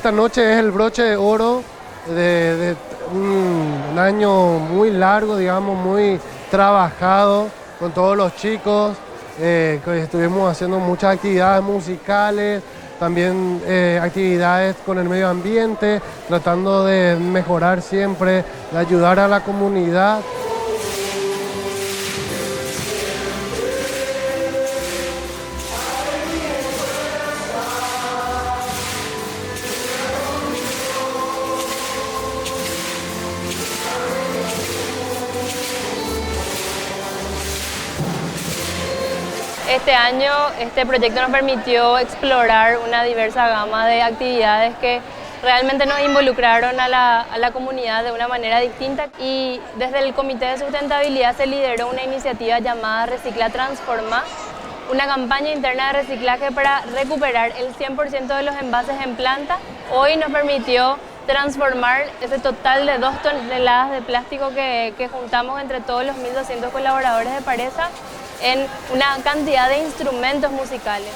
esta noche es el broche de oro de un año muy largo, digamos, muy trabajado con todos los chicos. Que estuvimos haciendo muchas actividades musicales, también actividades con el medio ambiente, tratando de mejorar siempre, de ayudar a la comunidad. Este año este proyecto nos permitió explorar una diversa gama de actividades que realmente nos involucraron a la comunidad de una manera distinta, y desde el Comité de Sustentabilidad se lideró una iniciativa llamada Recicla Transforma, una campaña interna de reciclaje para recuperar el 100% de los envases en planta. Hoy nos permitió transformar ese total de 2 toneladas de plástico que juntamos entre todos los 1.200 colaboradores de Paresa en una cantidad de instrumentos musicales.